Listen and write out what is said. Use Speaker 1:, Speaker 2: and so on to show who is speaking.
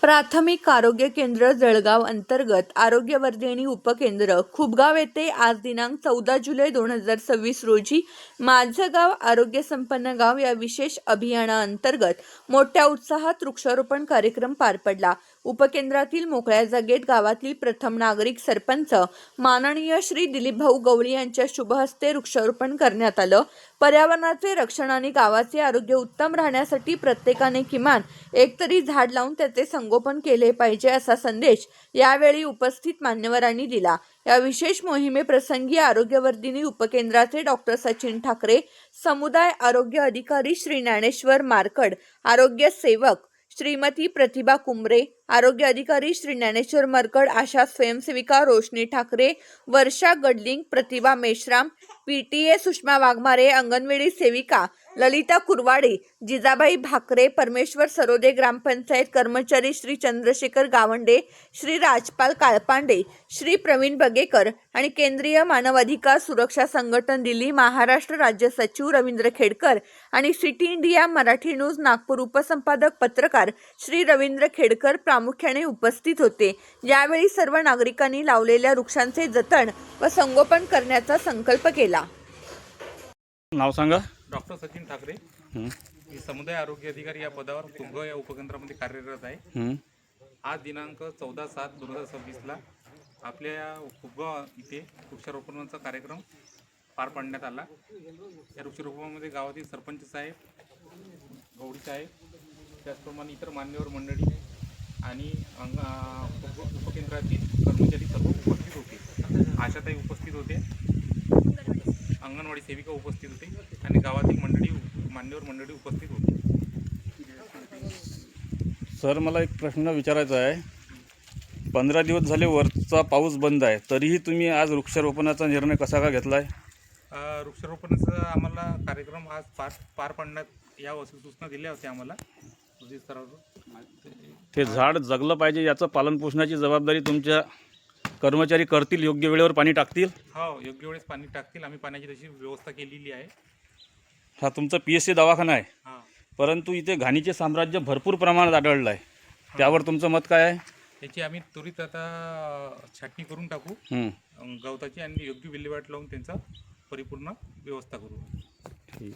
Speaker 1: प्राथमिक आरोग्य केंद्र जळगाव अंतर्गत आरोग्यवर्धिनी उपकेंद्र खुबगाव येथे आज दिनांक 14 जुलै 2026 रोजी माझं गाव आरोग्य संपन्न गाव या विशेष अभियानाअंतर्गत मोठ्या उत्साहात वृक्षारोपण कार्यक्रम पार पडला। उपकेंद्रातील मोकळ्या जागेत गावातील प्रथम नागरिक सरपंच माननीय श्री दिलीप भाऊ गवळी यांच्या शुभ हस्ते वृक्षारोपण करण्यात आलं। पर्यावरणाचे रक्षण आणि गावाचे आरोग्य उत्तम राहण्यासाठी प्रत्येकाने किमान एक तरी झाड लावून त्याचे संगोपन केले पाहिजे असा संदेश यावेळी उपस्थित मान्यवरांनी दिला। या विशेष मोहिमेप्रसंगी आरोग्यवर्धिनी उपकेंद्राचे डॉक्टर सचिन ठाकरे, समुदाय आरोग्य अधिकारी श्री ज्ञानेश्वर मारकड, आरोग्य सेवक श्रीमती प्रतिभा कुंबरे, आरोग्य अधिकारी श्री ज्ञानेश्वर मरकड, आशा स्वयंसेविका रोशनी ठाकरे, वर्षा गडलिंग, प्रतिभा मेश्राम, पीटीए सुषमा वाघमारे, अंगणवाडी सेविका ललिता कुरवाडे, जिजाबाई भाकरे, परमेश्वर सरोदे, ग्रामपंचायत कर्मचारी श्री चंद्रशेखर गावंडे, श्री राजपाल काळपांडे, श्री प्रवीण बगेकर आणि केंद्रीय मानवाधिकार सुरक्षा संघटन दिल्ली महाराष्ट्र राज्य सचिव रवींद्र खेडकर आणि city India Marathi news Nagpur उपसंपादक पत्रकार श्री रवींद्र खेडकर प्रामुख्याने उपस्थित होते। यावेळी सर्व नागरिकांनी लावलेल्या वृक्षांचे जतन व संगोपन करण्याचा संकल्प केला।
Speaker 2: नाव सांगा।
Speaker 3: डॉक्टर सचिन ठाकरे, मी समुदाय आरोग्य अधिकारी या पदावर खुबगाव या उपकेंद्रामध्ये कार्यरत आहे। आज दिनांक 14/7/2026 ला आपल्या या खुबगाव इथे वृक्षारोपणाचा कार्यक्रम पार पाडण्यात आला। या वृक्षारोपणामध्ये गावातील सरपंच साहेब, गवळी साहेब, त्याचप्रमाणे इतर मान्यवर मंडळी आणि उपकेंद्रातील कर्मचारी सर्व उपस्थित होते। आशाताई उपस्थित होते, अंगणवाडी सेविका उपस्थित होते आणि गावातील मान्यवर मंडळी उपस्थित होते।
Speaker 2: सर, मला एक प्रश्न विचारायचा आहे। 15 दिवस झाले वरचा पाऊस बंद आहे, तरीही तुम्ही आज वृक्षारोपणाचा निर्णय कसा का घेतला आहे?
Speaker 3: वृक्षारोपणाचा आम्हाला कार्यक्रम आज पार पाडण्यात या सूचना दिल्या होत्या आम्हाला।
Speaker 2: ते झाड जगलं पाहिजे याचं पालनपोषणाची जबाबदारी तुमच्या कर्मचारी करतील, योग्य वेळेवर पाणी टाकतील?
Speaker 3: हो, योग्य वेळेस पाणी टाकतील। आम्ही पाण्याची तशी व्यवस्था केलेली आहे।
Speaker 2: हा तुमचा PSC दवाखाना आहे,
Speaker 3: हां,
Speaker 2: परंतु इथे घाणीचे साम्राज्य भरपूर प्रमाणात आढळलं आहे। त्यावर तुमचं मत काय आहे?
Speaker 3: त्याची आम्ही त्वरित आता छाटणी करून टाकू गवताची आणि योग्य विल्हेवाट लावून त्यांचा परिपूर्ण व्यवस्था करू।